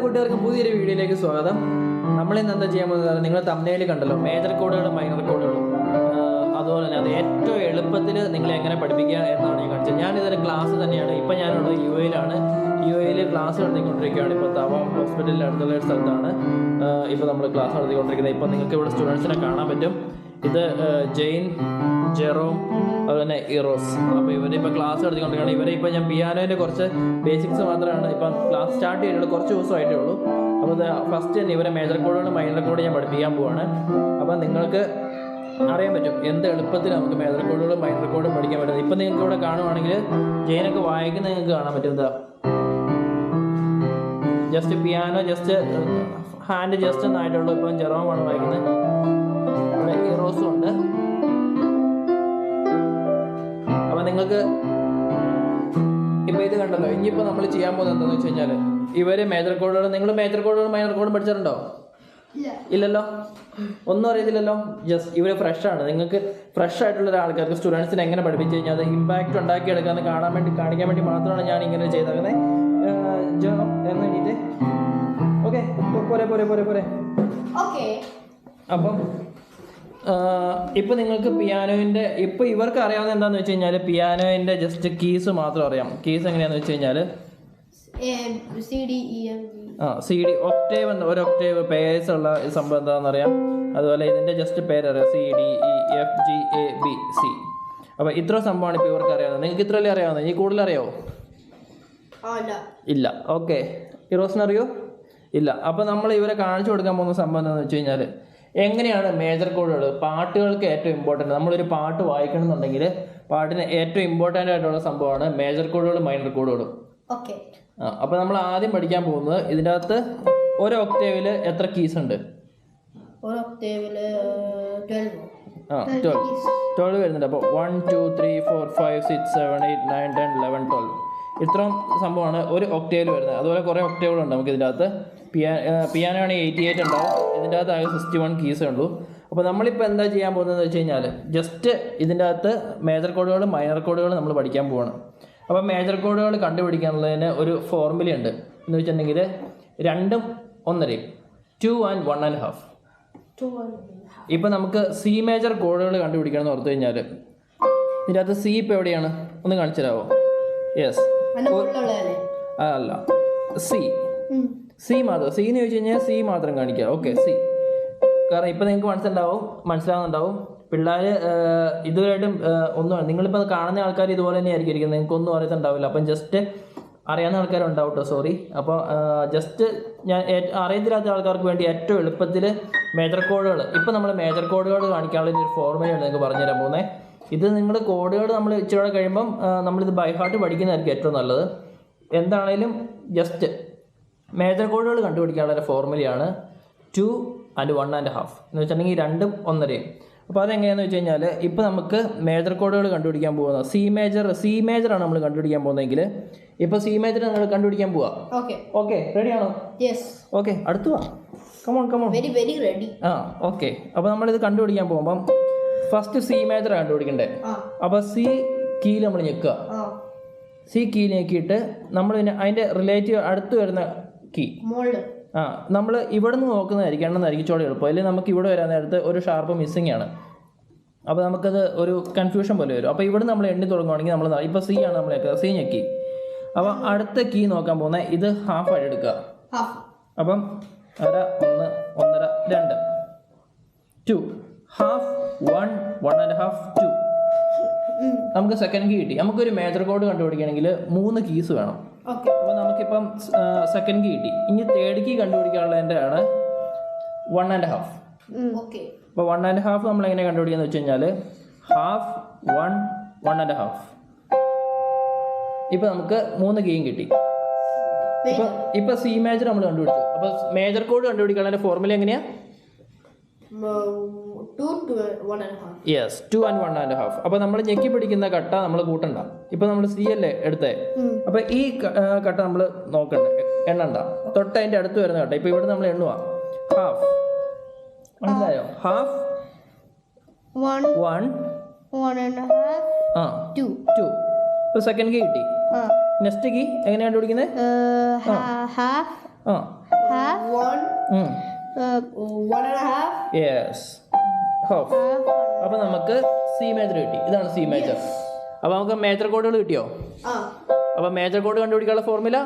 കൂട്ടുകാർക്കും പുതിയൊരു വീഡിയോയിലേക്ക് സ്വാഗതം. നമ്മളിന്ന് എന്താ ചെയ്യാൻ പോകുന്നത്, നിങ്ങൾ തംബ്നെയിൽ കണ്ടല്ലോ, മേജർ കോഡുകളും മൈനർ കോഡുകളും. അതുപോലെ തന്നെ അത് ഏറ്റവും എളുപ്പത്തിൽ നിങ്ങളെ എങ്ങനെ പഠിപ്പിക്കുക എന്നാണ് ഞാൻ കാണിച്ചത്. ഞാനിതൊരു ക്ലാസ് തന്നെയാണ്. ഇപ്പം ഞാനുള്ളത് യുഎയിലാണ്. യുഎയിൽ ക്ലാസ് നടത്തിക്കൊണ്ടിരിക്കുകയാണ്. ഇപ്പോൾ തവാം ഹോസ്പിറ്റലിൻ്റെ അടുത്തുള്ള ഒരു സ്ഥലത്താണ് ഇപ്പോൾ നമ്മൾ ക്ലാസ് നടത്തിക്കൊണ്ടിരിക്കുന്നത്. ഇപ്പോൾ നിങ്ങൾക്ക് ഇവിടെ സ്റ്റുഡൻസിനെ കാണാൻ പറ്റും. ഇത് ജെയിൻ, ജെറോം, അതുപോലെ തന്നെ ഇറോസ്. അപ്പോൾ ഇവരിപ്പോൾ ക്ലാസ് നടത്തിക്കൊണ്ടിരിക്കുകയാണ്. ഇവരെ ഇപ്പോൾ ഞാൻ പിയാനോൻ്റെ കുറച്ച് ബേസിക്സ് മാത്രമാണ് ഇപ്പം ക്ലാസ് സ്റ്റാർട്ട് ചെയ്തിട്ടുള്ളൂ. കുറച്ച് ദിവസമായിട്ടേ ഉള്ളൂ. അപ്പോൾ ഇത് ഫസ്റ്റ് തന്നെ ഇവരെ മേജർ കോഡുകളും മൈനർ കോഡും ഞാൻ പഠിപ്പിക്കാൻ പോവാണ്. അപ്പോൾ നിങ്ങൾക്ക് അറിയാൻ പറ്റും എന്ത് എളുപ്പത്തിൽ നമുക്ക് മേജർ കോഡുകളും മൈനർ കോഡും പഠിക്കാൻ പറ്റുന്നത്. ഇപ്പം നിങ്ങൾക്ക് ഇവിടെ കാണുവാണെങ്കിൽ ജെയിനൊക്കെ വായിക്കുന്നത് നിങ്ങൾക്ക് കാണാൻ പറ്റും. എന്താ just piano just hand just ഒന്നായിട്ടുള്ളൂ. ഇപ്പം ജെറോമാണ് വായിക്കുന്നത്. ഇവിടെ ഇറോസും ഉണ്ട്. അപ്പം നിങ്ങൾക്ക് ഇപ്പോൾ ഇത് കണ്ടല്ലോ. ഇനിയിപ്പോൾ നമ്മൾ ചെയ്യാൻ പോകുന്നത് എന്താണെന്ന് വെച്ച് കഴിഞ്ഞാൽ ഇവർ മേജർ കോഡുകൾ, നിങ്ങൾ മേജർ കോഡുകളും മൈനർ കോഡും പഠിച്ചിട്ടുണ്ടോ? ഇല്ലല്ലോ, ഒന്നും അറിയത്തില്ലല്ലോ. ജസ്റ്റ് ഇവർ ഫ്രഷാണ്. നിങ്ങൾക്ക് ഫ്രഷ് ആയിട്ടുള്ള ഒരാൾക്കാർക്ക് സ്റ്റുഡൻസിനെ എങ്ങനെ പഠിപ്പിച്ച് കഴിഞ്ഞാൽ അത് ഇമ്പാക്റ്റ് ഉണ്ടാക്കിയെടുക്കാമെന്ന് കാണിക്കാൻ വേണ്ടി മാത്രമാണ് ഞാൻ ഇങ്ങനെ ചെയ്തേക്കുന്നത്. ജെറോം എന്ന് എഴുതിയിട്ട് ഓക്കെ, പോരെ. അപ്പം ഇപ്പം നിങ്ങൾക്ക് പിയാനോൻ്റെ ഇപ്പോൾ ഇവർക്ക് അറിയാവുന്ന എന്താണെന്ന് വെച്ച് കഴിഞ്ഞാൽ പിയാനോൻ്റെ ജസ്റ്റ് കീസ് മാത്രം അറിയാം. കീസ് എങ്ങനെയാണെന്ന് വെച്ച് കഴിഞ്ഞാൽ സി ഡി ഒക്ടേവ് എന്ന ഒരു ഒക്ടേവ് പേഴ്സ് ഉള്ള സംഭവം എന്താണെന്ന് അറിയാം. അതുപോലെ ഇതിൻ്റെ ജസ്റ്റ് പേരറിയാം, C D E F G A B C. അപ്പോൾ ഇത്ര സംഭവമാണ് ഇപ്പോൾ ഇവർക്ക് അറിയാവുന്നത്. നിങ്ങൾക്ക് ഇത്രയല്ലേ അറിയാവുന്നത്? ഈ കൂടുതൽ അറിയാവോ? ഇല്ല. ഓക്കെ, ഇറോസിന് അറിയോ? ഇല്ല. അപ്പോൾ നമ്മൾ ഇവരെ കാണിച്ചു കൊടുക്കാൻ പോകുന്ന സംഭവം എന്താണെന്ന് വെച്ച് കഴിഞ്ഞാൽ എങ്ങനെയാണ് മേജർ കോഡുകൾ പാട്ടുകൾക്ക് ഏറ്റവും ഇമ്പോർട്ടൻറ്റ്. നമ്മളൊരു പാട്ട് വായിക്കണമെന്നുണ്ടെങ്കിൽ പാട്ടിന് ഏറ്റവും ഇമ്പോർട്ടൻ്റ് ആയിട്ടുള്ള സംഭവമാണ് മേജർ കോഡുകളും മൈനർ കോഡുകളും. അപ്പോൾ നമ്മൾ ആദ്യം പഠിക്കാൻ പോകുന്നത് ഇതിൻ്റെ അകത്ത് ഒരു ഒക്ടേവിൽ എത്ര കീസ് ഉണ്ട്? 12 വരുന്നുണ്ട്. അപ്പോൾ 1 2 3 4 5 6 7 8 9 10 11 12 ഇത്രയും സംഭവമാണ് ഒരു ഒക്ടേവിൽ വരുന്നത്. അതുപോലെ കുറേ ഒക്ടേവുകളുണ്ട് നമുക്ക് ഇതിൻ്റെ അകത്ത്. പിയാനോ ആണെങ്കിൽ 88 ഉണ്ടാവും. ഇതിൻ്റെ അകത്ത് ആകെ 61 കീസേ ഉള്ളൂ. അപ്പോൾ നമ്മളിപ്പോൾ എന്താ ചെയ്യാൻ പോകുന്നതെന്ന് വെച്ച് കഴിഞ്ഞാൽ ജസ്റ്റ് ഇതിൻ്റെ അകത്ത് മേജർ കോഡുകളും മൈനർ കോഡുകളും നമ്മൾ പഠിക്കാൻ പോവാണ്. അപ്പോൾ മേജർ കോഡുകൾ കണ്ടുപിടിക്കാനുള്ളതിന് ഒരു ഫോർമുലയുണ്ട്. എന്ന് വെച്ചിട്ടുണ്ടെങ്കിൽ 2 1/2 2 and 1 1/2. ഇപ്പം നമുക്ക് സി മേജർ കോഡുകൾ കണ്ടുപിടിക്കണം എന്ന് ഓർത്തു കഴിഞ്ഞാൽ ഇതിൻ്റെ അകത്ത് സി ഇപ്പോൾ എവിടെയാണ് ഒന്ന് കാണിച്ചു തരാമോ? യെസ്, അല്ല, സി മാത്രം. സി എന്ന് ചോദിച്ചു കഴിഞ്ഞാൽ സി മാത്രം കാണിക്കുക. Okay, C. കാരണം ഇപ്പം നിങ്ങൾക്ക് മനസ്സിലാവുന്നുണ്ടാവും പിള്ളേർ ഇതുവരെയായിട്ടും ഒന്നും നിങ്ങളിപ്പോൾ കാണുന്ന ആൾക്കാർ ഇതുപോലെ തന്നെ ആയിരിക്കും ഇരിക്കുന്നത്. നിങ്ങൾക്കൊന്നും അറിയത്തുണ്ടാവില്ല. അപ്പം ജസ്റ്റ് അറിയാവുന്ന ആൾക്കാരുണ്ടാവും കേട്ടോ, സോറി. അപ്പോൾ ജസ്റ്റ് ഞാൻ അറിയത്തില്ലാത്ത ആൾക്കാർക്ക് വേണ്ടി ഏറ്റവും എളുപ്പത്തിൽ മേജർ കോഡുകൾ ഇപ്പം നമ്മൾ മേജർ കോഡുകൾ കാണിക്കാനുള്ള ഒരു ഫോർമുലയാണ് നിങ്ങൾക്ക് പറഞ്ഞുതരാൻ പോകുന്നത്. ഇത് നിങ്ങൾ കോഡുകൾ നമ്മൾ ഇച്ചിരി കഴിയുമ്പം നമ്മളിത് ബൈ ഹാർട്ട് പഠിക്കുന്നതായിരിക്കും ഏറ്റവും നല്ലത്. എന്താണേലും ജസ്റ്റ് മേജർ കോഡുകൾ കണ്ടുപിടിക്കാനുള്ള ഒരു ഫോർമുലയാണ് 2 and 1 1/2 എന്ന് വെച്ചിട്ടുണ്ടെങ്കിൽ 2 1/2. അപ്പോൾ അതെങ്ങനെയാണെന്ന് വെച്ച് കഴിഞ്ഞാൽ ഇപ്പോൾ നമുക്ക് മേജർ കോഡുകൾ കണ്ടുപിടിക്കാൻ പോകുന്നത് സി മേജറാണ് നമ്മൾ കണ്ടുപിടിക്കാൻ പോകുന്നതെങ്കിൽ ഇപ്പോൾ സി മേജർ നമ്മൾ കണ്ടുപിടിക്കാൻ പോവാ. ഓക്കെ, റെഡിയാണോ? ഓക്കെ, അടുത്ത് വാ. കമോൺ. Very ready. ഓക്കെ. അപ്പോൾ നമ്മളിത് കണ്ടുപിടിക്കാൻ പോകുമ്പം ഫസ്റ്റ് സി മേജർ കണ്ടുപിടിക്കണ്ടേ. അപ്പോൾ സി കീയിൽ നമ്മൾ ഞെക്കുക. സി കീയിൽ ഞെക്കിയിട്ട് നമ്മൾ പിന്നെ അതിൻ്റെ റിലേറ്റീവ് അടുത്ത് വരുന്ന കീ നമ്മൾ ഇവിടെ നിന്ന് നോക്കുന്നതായിരിക്കും, എണ്ണമെന്നായിരിക്കും ചോടെ എളുപ്പം. അല്ലെങ്കിൽ നമുക്ക് ഇവിടെ വരാൻ നേരത്ത് ഒരു ഷാർപ്പ് മിസ്സിങ് ആണ്. അപ്പോൾ നമുക്കത് ഒരു കൺഫ്യൂഷൻ പോലെ വരും. അപ്പോൾ ഇവിടെ നമ്മൾ എണ്ണി തുടങ്ങുകയാണെങ്കിൽ നമ്മൾ ഇപ്പോൾ സി ആണ് നമ്മൾ ഞെക്കുക. സി ഞെക്കി. അപ്പോൾ അടുത്ത കീ നോക്കാൻ പോകുന്നത് ഇത് ഹാഫ് ആയിട്ട് എടുക്കുക. അപ്പം 1 1 1/2 2 2 ഹാഫ് 1 1 1/2 2. നമുക്ക് സെക്കൻഡ് കീ കിട്ടി. നമുക്കൊരു മേജർ കോഡ് കണ്ടുപിടിക്കണമെങ്കിൽ 3 കീസ് വേണം. അപ്പോൾ നമുക്കിപ്പം സെക്കൻഡ് കീ കിട്ടി. ഇനി തേർഡ് കീ കണ്ടുപിടിക്കാനുള്ളതിൻ്റെ ആണ് 1 1/2. അപ്പോൾ 1 1/2 നമ്മൾ എങ്ങനെ കണ്ടുപിടിക്കാന്ന് വെച്ച് കഴിഞ്ഞാൽ ഹാഫ് 1 1 1/2. ഇപ്പം നമുക്ക് 3 കീയും കിട്ടി. ഇപ്പം സി മേജർ നമ്മൾ കണ്ടുപിടിച്ചു. അപ്പോൾ മേജർ കോഡ് കണ്ടുപിടിക്കാനുള്ള ഫോർമുല എങ്ങനെയാണ്? 2 1 1/2. Yes, 2 and 1 1/2. അപ്പോൾ നമ്മൾ ഞെക്കി പിടിക്കുന്ന കട്ട നമ്മൾ കൂട്ടണ്ട. ഇപ്പം നമ്മൾ സി അല്ലേ എടുത്തേ. അപ്പോൾ ഈ കട്ട നമ്മൾ നോക്കണ്ട, എണ്ണണ്ട. തൊട്ട് അതിൻ്റെ അടുത്ത് വരുന്ന കട്ട. ഇപ്പോൾ ഇവിടെ നമ്മൾ എണ്ണുക ഹാഫ്. മനസ്സിലായോ? ഹാഫ് 1 1 1/2 2. ഇപ്പോൾ സെക്കൻഡ് കീ കിട്ടി. നെക്സ്റ്റ് കീ എങ്ങനെയാണ് കണ്ടുപിടിക്കുന്നത്? half ആ half, 1.5, യെസ് ഹാഫ്. half, അപ്പോൾ നമുക്ക് സി മേജർ കിട്ടി. ഇതാണ് സി മേജർ. അപ്പോൾ നമുക്ക് മേജർ കോഡുകൾ കിട്ടിയോ? അപ്പോൾ മേജർ കോഡ് കണ്ടുപിടിക്കാനുള്ള ഫോർമുല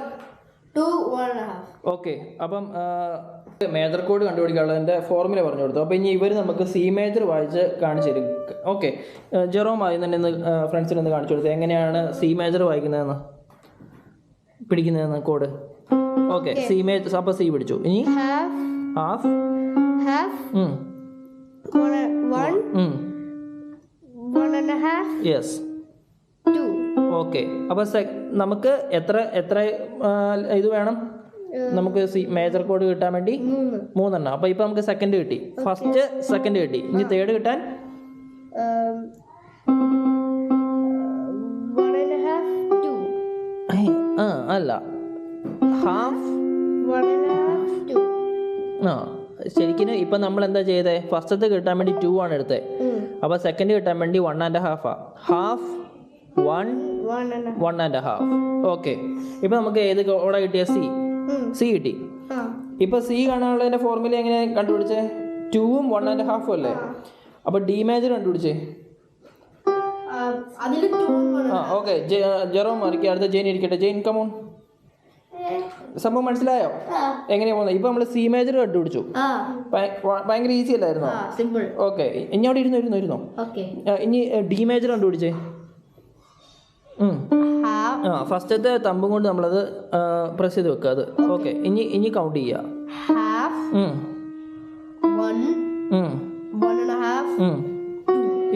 2, 1.5. ഓക്കെ. അപ്പം മേജർ കോഡ് കണ്ടുപിടിക്കാനുള്ളതിൻ്റെ ഫോർമുല പറഞ്ഞു കൊടുത്തു. അപ്പോൾ ഇനി ഇവർ നമുക്ക് സി മേജർ വായിച്ച് കാണിച്ചു തരും. ഓക്കെ, ജെറോം ആദ്യം തന്നെ ഒന്ന് ഫ്രണ്ട്സിനൊന്ന് കാണിച്ചു കൊടുത്തു എങ്ങനെയാണ് സി മേജർ വായിക്കുന്നതെന്ന്, പിടിക്കുന്നതെന്ന് കോഡ്. Okay, C major. അപ്പോൾ സി പിടിച്ചു. ഇനി Half, ഹാഫ്. 1.5, യെസ് 2. ഓക്കെ. അപ്പോൾ നമുക്ക് എത്ര ഇത് വേണം നമുക്ക് മേജർ കോഡ് കിട്ടാൻ വേണ്ടി? 3 എണ്ണം. അപ്പോൾ ഇപ്പോൾ നമുക്ക് സെക്കൻഡ് കിട്ടി, ഫസ്റ്റ് സെക്കൻഡ് കിട്ടി. ഇനി തേർഡ് കിട്ടാൻ 1.5, 2. അല്ല, ഹാഫ്. 1.5, 2. ശരിക്കും ഇപ്പം നമ്മൾ എന്താ ചെയ്തേ? ഫസ്റ്റത്തെ കിട്ടാൻ വേണ്ടി 2 ആണ് എടുത്തത്. അപ്പോൾ സെക്കൻഡ് കിട്ടാൻ വേണ്ടി 1.5 ഹാഫ് 1.5. ഓക്കെ, ഇപ്പം നമുക്ക് ഏത് കോഡാ കിട്ടിയ? സി കിട്ടി. ഇപ്പം സി കാണാനുള്ളതിൻ്റെ ഫോർമുല എങ്ങനെ കണ്ടുപിടിച്ചേ? 2ഉം 1.5 അല്ലേ? അപ്പോൾ ഡി മേജർ കണ്ടുപിടിച്ചേ. ഓക്കെ, ജെറോം മാറിക്ക്. അടുത്ത ജെയിൻ ഇരിക്കട്ടെ. ജെയിൻ കമോൺ. സംഭവം മനസ്സിലായോ എങ്ങനെയാ പോകുന്നത്? ഇപ്പം നമ്മൾ സി മേജർ കണ്ടുപിടിച്ചു. ഭയങ്കര ഈസി അല്ലായിരുന്നോ? ഓക്കെ, ഇനി അവിടെ ഇരുന്നോ. ഇനി ഡി മേജർ കണ്ടുപിടിച്ചേ. ഫസ്റ്റത്തെ തമ്പും കൊണ്ട് നമ്മളത് പ്രസ് ചെയ്ത് വെക്കുക. അത് ഓക്കെ. ഇനി കൗണ്ട് ചെയ്യുക.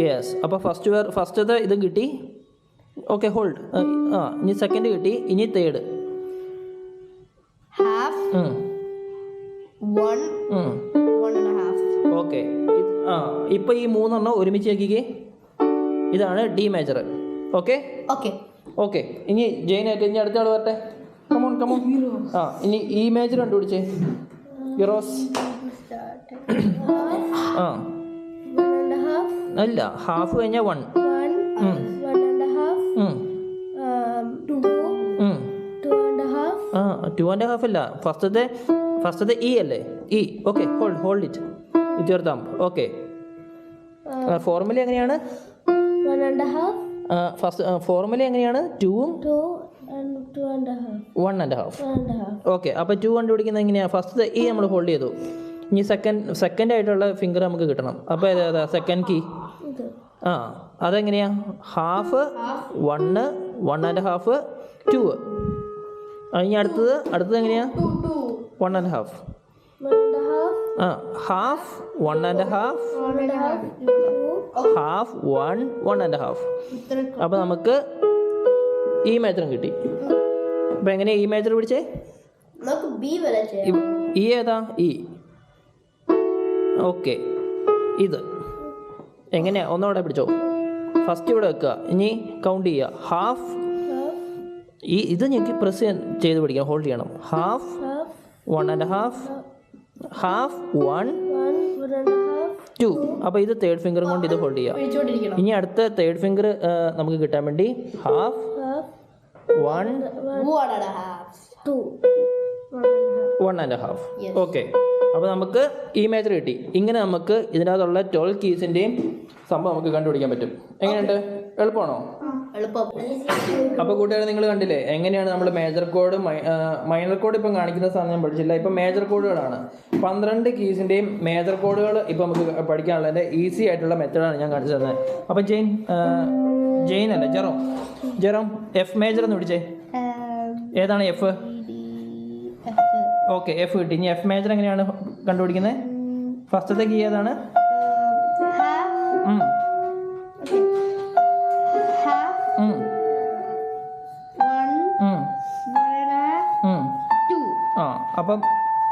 യെസ്. അപ്പോൾ ഫസ്റ്റത്തെ ഇത് കിട്ടി. Okay, hold. ഇനി സെക്കൻഡ് കിട്ടി. ഇനി തേർഡ്. ഓക്കെ. ഇപ്പൊ ഈ 3 എണ്ണം ഒരുമിച്ച് ആക്കിക്കേ. ഇതാണ് ഡി മേജർ. ഓക്കെ. ഇനി ജെയിനായിട്ട് ഇനി അടുത്ത ആൾ വരട്ടെ. കമോൺ. ഇനി ഈ മേജർ കണ്ടുപിടിച്ചേ. ഹിറോസ്. അല്ല, ഹാഫ് കഴിഞ്ഞാൽ 1. 2.5 അല്ല, ഫസ്റ്റത്തെ ഇ അല്ലേ? E. Okay, hold it with your thumb. Okay, formula എങ്ങനെയാണ്? ഫോർമുല എങ്ങനെയാണ്? 2ഉം 1.5. ഓക്കെ, അപ്പോൾ 2 കണ്ടുപിടിക്കുന്നത് എങ്ങനെയാണ്? ഫസ്റ്റ് ഈ നമ്മൾ ഹോൾഡ് ചെയ്തു. ഇനി സെക്കൻഡ് ആയിട്ടുള്ള ഫിംഗർ നമുക്ക് കിട്ടണം. അപ്പോൾ ഏതാ സെക്കൻഡ് കീ? അതെങ്ങനെയാ? ഹാഫ് 1, 1.5, 2. ഇനി അടുത്തത് എങ്ങനെയാ? 1.5. Half 1.5, half 1.5. അപ്പോൾ നമുക്ക് ഈ മേജറും കിട്ടി. അപ്പോൾ എങ്ങനെയാ ഈ മേജർ പിടിച്ചേ? ഈ ഏതാ? ഈ. ഓക്കെ, ഇത് എങ്ങനെയാ? ഒന്നോടെ പിടിച്ചോ. ഫസ്റ്റ് ഇവിടെ വെക്കുക. ഇനി കൗണ്ട് ചെയ്യുക. ഹാഫ്. ഇത് ഞങ്ങൾക്ക് പ്രസ് ചെയ്ത് പിടിക്കാം. ഹോൾഡ് ചെയ്യണം. Half 1.5, half 1, 2. അപ്പോൾ ഇത് തേർഡ് ഫിംഗറും കൊണ്ട് ഇത് ഹോൾഡ് ചെയ്യാം. ഇനി അടുത്ത തേർഡ് ഫിംഗർ നമുക്ക് കിട്ടാൻ വേണ്ടി ഹാഫ് 1.5. ഓക്കെ, അപ്പോൾ നമുക്ക് ഈ മേജർ കിട്ടി. ഇങ്ങനെ നമുക്ക് ഇതിനകത്തുള്ള 12 കീസിൻ്റെയും സംഭവം നമുക്ക് കണ്ടുപിടിക്കാൻ പറ്റും. എങ്ങനെയുണ്ട്? എളുപ്പമാണോ? അപ്പോൾ കൂട്ടുകാരെ, നിങ്ങൾ കണ്ടില്ലേ എങ്ങനെയാണ് നമ്മൾ മേജർ കോഡ് മൈനർ കോഡ് ഇപ്പം കാണിക്കുന്ന സാധനം ഞാൻ പഠിച്ചില്ല. ഇപ്പം മേജർ കോഡുകളാണ്. 12 കീസിൻ്റെയും മേജർ കോഡുകൾ ഇപ്പം നമുക്ക് പഠിക്കാനുള്ളതിൻ്റെ ഈസി ആയിട്ടുള്ള മെത്തേഡാണ് ഞാൻ കാണിച്ചു തന്നത്. അപ്പം ജെയിൻ അല്ല, ജെറോം എഫ് മേജർ എന്ന് പിടിച്ചേ. ഏതാണ് എഫ്? ഓക്കെ, എഫ് കിട്ടി. ഇനി എഫ് മേജർ എങ്ങനെയാണ് കണ്ടുപിടിക്കുന്നത്? ഫസ്റ്റത്തെ കീ ഏതാണ്? അപ്പം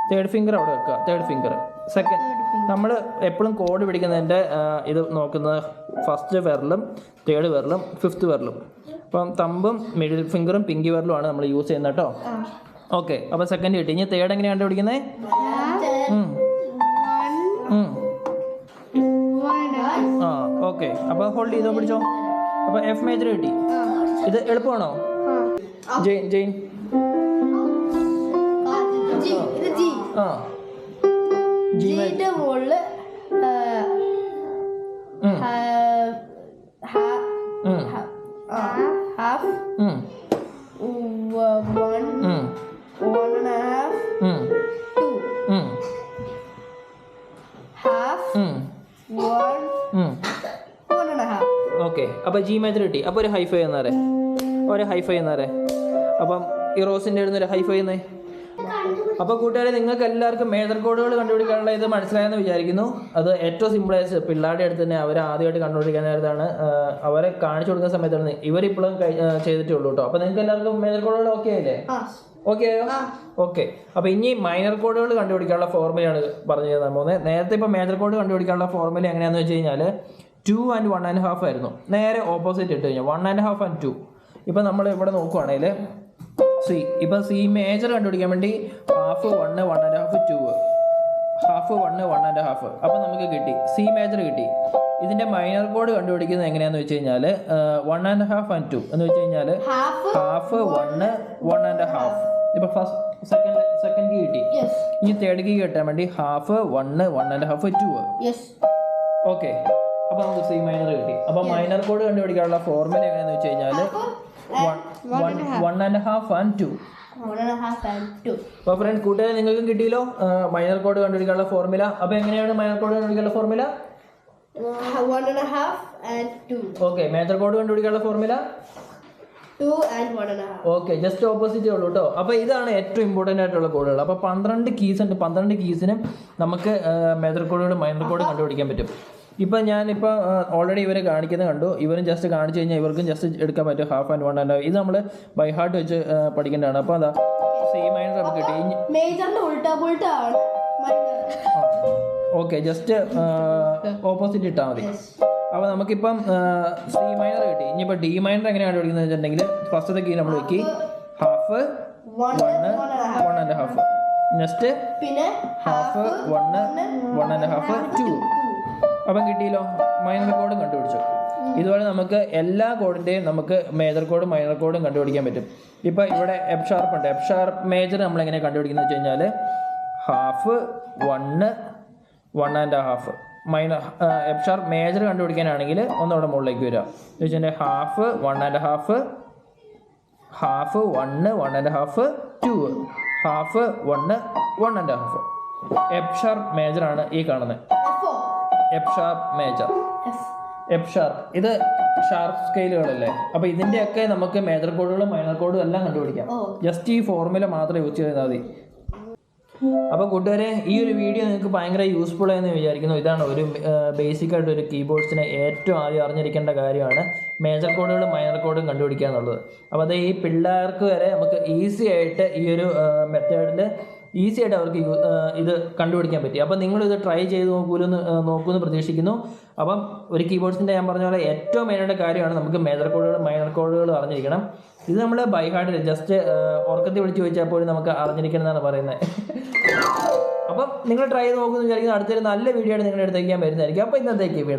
തേർഡ് ഫിംഗർ അവിടെ വെക്കുക. Third finger. സെക്കൻഡ് നമ്മൾ എപ്പോഴും കോഡ് പിടിക്കുന്നതിൻ്റെ ഇത് നോക്കുന്നത് ഫസ്റ്റ് വിരലും തേർഡ് വിരലും ഫിഫ്ത്ത് വിരലും. അപ്പം തമ്പും മിഡിൽ ഫിംഗറും പിങ്കി വിരലുമാണ് നമ്മൾ യൂസ് ചെയ്യുന്നത് കേട്ടോ. ഓക്കെ, അപ്പോൾ സെക്കൻഡ് കിട്ടി. ഇനി തേർഡ് എങ്ങനെയാണ് കണ്ടുപിടിക്കുന്നത്? ഓക്കെ, അപ്പോൾ ഹോൾഡ് ചെയ്തോ, പിടിച്ചോ. അപ്പോൾ എഫ് മേജർ കിട്ടി. ഇത് എളുപ്പമാണോ? ജെയിൻ ആ ജി ജിയുടെ മുകളിൽ ഹാഫ് 1.5 2 ഹാഫ് 1.5. ഓക്കെ, അപ്പോൾ ജി മേജർ കിട്ടി. അപ്പോൾ ഒരു ഹൈഫൈ എന്നാറേ, ഒരു ഹൈഫൈ എന്നാറേ. അപ്പം ഈ റോസിൻ്റെ ഇടുന്നൊരു ഹൈഫൈ എന്നേ. അപ്പോൾ കൂട്ടുകാരെ, നിങ്ങൾക്ക് എല്ലാവർക്കും മേജർ കോഡുകൾ കണ്ടുപിടിക്കാനുള്ള ഇത് മനസ്സിലായെന്ന് വിചാരിക്കുന്നു. അത് ഏറ്റവും സിമ്പിളായിട്ട് പിള്ളേരുടെ അടുത്ത് തന്നെ അവർ ആദ്യമായിട്ട് കണ്ടുപിടിക്കാൻ നേരത്താണ് അവരെ കാണിച്ചു കൊടുക്കുന്ന സമയത്താണ് ഇവരിപ്പോഴും ചെയ്തിട്ടേ ഉള്ളൂ കേട്ടോ. അപ്പോൾ നിങ്ങൾക്ക് എല്ലാവർക്കും മേജർ കോഡുകൾ ഓക്കെ ആയില്ലേ? ഓക്കെ ആയോ? ഓക്കെ. അപ്പോൾ ഇനി മൈനർ കോഡുകൾ കണ്ടുപിടിക്കാനുള്ള ഫോർമുലയാണ് പറഞ്ഞു തരാൻ പോകുന്നത്. നേരത്തെ ഇപ്പോൾ മേജർ കോഡ് കണ്ടുപിടിക്കാനുള്ള ഫോർമുല എങ്ങനെയാണെന്ന് വെച്ച് കഴിഞ്ഞാൽ 2 and 1.5 ആയിരുന്നു. നേരെ ഓപ്പോസിറ്റ് ഇട്ട് കഴിഞ്ഞാൽ 1.5 and 2. ഇപ്പം നമ്മൾ ഇവിടെ നോക്കുവാണെങ്കിൽ ഇപ്പം സി മേജർ കണ്ടുപിടിക്കാൻ വേണ്ടി ഹാഫ് 1 1.5 2 ഹാഫ് 1 1.5. അപ്പം നമുക്ക് കിട്ടി സി മേജർ കിട്ടി. ഇതിൻ്റെ മൈനർ കോഡ് കണ്ടുപിടിക്കുന്നത് എങ്ങനെയാണെന്ന് വെച്ച് കഴിഞ്ഞാൽ 1.5 and 2 എന്ന് വെച്ച് കഴിഞ്ഞാൽ ഹാഫ് 1 1.5. ഇപ്പം സെക്കൻഡ് കീ കിട്ടി. ഇനി തേർഡ് കീ കിട്ടാൻ വേണ്ടി ഹാഫ് 1 1.5 2. ഓക്കെ, അപ്പോൾ നമുക്ക് സി മൈനർ കിട്ടി. അപ്പോൾ മൈനർ കോഡ് കണ്ടുപിടിക്കാനുള്ള ഫോർമുല എങ്ങനെയാണെന്ന് വെച്ച് കഴിഞ്ഞാൽ 1.5 and 2. അപ്പോൾ ഫ്രണ്ട്സ്, കൂട്ടുകാരെ നിങ്ങൾക്കും കിട്ടിയല്ലോ മൈനർ കോഡ് കണ്ടുപിടിക്കാനുള്ള ഫോർമുല. അപ്പോൾ എങ്ങനെയാണ് മൈനർ കോഡ് കണ്ടുപിടിക്കാനുള്ള formula? 1.5 and 2. Okay, major code കണ്ടുപിടിക്കാനുള്ള ഫോർമുല 2 and 1.5. ഓക്കെ, ജസ്റ്റ് ഓപ്പോസിറ്റേ ഉള്ളൂ കേട്ടോ. അപ്പോൾ ഇതാണ് ഏറ്റവും ഇമ്പോർട്ടൻ്റ് ആയിട്ടുള്ള കോഡുകൾ. അപ്പോൾ 12 കീസ് ഉണ്ട്. 12 കീസിനും നമുക്ക് മേജർ കോഡുകൾ മൈനർ കോഡ് കണ്ടുപിടിക്കാൻ പറ്റും. ഇപ്പം ഞാനിപ്പോൾ ഓൾറെഡി ഇവരെ കാണിക്കുന്നത് കണ്ടു. ഇവരും ജസ്റ്റ് കാണിച്ചു കഴിഞ്ഞാൽ ഇവർക്കും ജസ്റ്റ് എടുക്കാൻ പറ്റും ഹാഫ് ആൻഡ് 1.5. ഇത് നമ്മൾ ബൈ ഹാർട്ട് വെച്ച് പഠിക്കേണ്ടതാണ്. അപ്പോൾ അതാ സി മൈനർ നമുക്ക് കിട്ടി. മേജറിന്റെ ഉൾട്ടാ ആണ് മൈനർ. ഓക്കെ, ജസ്റ്റ് ഓപ്പോസിറ്റ് ഇട്ടാൽ മതി. അപ്പോൾ നമുക്കിപ്പം സി മൈനർ കിട്ടി. ഇനിയിപ്പോൾ ഡി മൈനർ എങ്ങനെയാണ് കണ്ടുപിടിക്കുന്നത് വെച്ചിട്ടുണ്ടെങ്കിൽ ഫസ്റ്റത്തെ കീ നമ്മൾ വെക്കി ഹാഫ് 1 1.5. നെക്സ്റ്റ് പിന്നെ ഹാഫ് 1 1.5 2. അപ്പം കിട്ടിയല്ലോ, മൈനർ കോഡും കണ്ടുപിടിച്ചു. ഇതുപോലെ നമുക്ക് എല്ലാ കോഡിൻ്റെയും നമുക്ക് മേജർ കോഡും മൈനർ കോഡും കണ്ടുപിടിക്കാൻ പറ്റും. ഇപ്പോൾ ഇവിടെ എഫ് ഷാർപ്പ് ഉണ്ട്. എഫ് ഷാർപ്പ് മേജർ നമ്മളെങ്ങനെ കണ്ടുപിടിക്കുന്നത് വെച്ച് കഴിഞ്ഞാൽ half 1 1.5. Minor F sharp major കണ്ടുപിടിക്കാനാണെങ്കിൽ ഒന്നുകൂടെ മുകളിലേക്ക് വരിക എന്ന് വെച്ചാൽ half 1.5 half 1 1.5 2 half 1 1.5. F sharp മേജറാണ് ഈ കാണുന്നത്. F sharp major, F sharp ഇത് ഷാർപ്പ് സ്കെയിലുകളല്ലേ. അപ്പോൾ ഇതിൻ്റെയൊക്കെ നമുക്ക് മേജർ കോഡുകളും മൈനർ കോഡും എല്ലാം കണ്ടുപിടിക്കാം. ജസ്റ്റ് ഈ ഫോർമുല മാത്രം യൂസ് ചെയ്താൽ മതി. അപ്പോൾ കൂട്ടുകാരെ, ഈ ഒരു വീഡിയോ നിങ്ങൾക്ക് ഭയങ്കര യൂസ്ഫുൾ ആയെന്ന് വിചാരിക്കുന്നു. ഇതാണ് ഒരു ബേസിക് ആയിട്ട് ഒരു കീബോർഡ്സിന് ഏറ്റവും ആദ്യം അറിഞ്ഞിരിക്കേണ്ട കാര്യമാണ് മേജർ കോഡുകളും മൈനർ കോഡും കണ്ടുപിടിക്കുക എന്നുള്ളത്. അപ്പോൾ അത് ഈ പിള്ളേർക്ക് വരെ നമുക്ക് ഈസി ആയിട്ട് ഈ ഒരു മെത്തേഡിൽ ഈസി ആയിട്ട് അവർക്ക് ഇത് കണ്ടുപിടിക്കാൻ പറ്റി. അപ്പം നിങ്ങളിത് ട്രൈ ചെയ്ത് നോക്കുമെന്ന് പ്രതീക്ഷിക്കുന്നു. അപ്പം ഒരു കീബോർഡ്സിൻ്റെ ഞാൻ പറഞ്ഞ പോലെ ഏറ്റവും മെയിനായിട്ട് കാര്യമാണ് നമുക്ക് മേജർ കോഡുകളും മൈനർ കോഡുകളും അറിഞ്ഞിരിക്കണം. ഇത് നമ്മൾ ബൈ ഹാർട്ടിൽ ജസ്റ്റ് ഉറക്കത്തിൽ വിളിച്ച് ചോദിച്ചാൽ പോലും നമുക്ക് അറിഞ്ഞിരിക്കണം എന്നാണ് പറയുന്നത്. അപ്പം നിങ്ങൾ ട്രൈ ചെയ്ത് നോക്കുമെന്ന് വിചാരിക്കുന്നത് അടുത്തൊരു നല്ല വീഡിയോ ആയിട്ട് നിങ്ങളുടെ അടുത്തേക്ക് ഞാൻ വരുന്നതായിരിക്കും. അപ്പോൾ ഇന്നത്തേക്ക് വിടാം.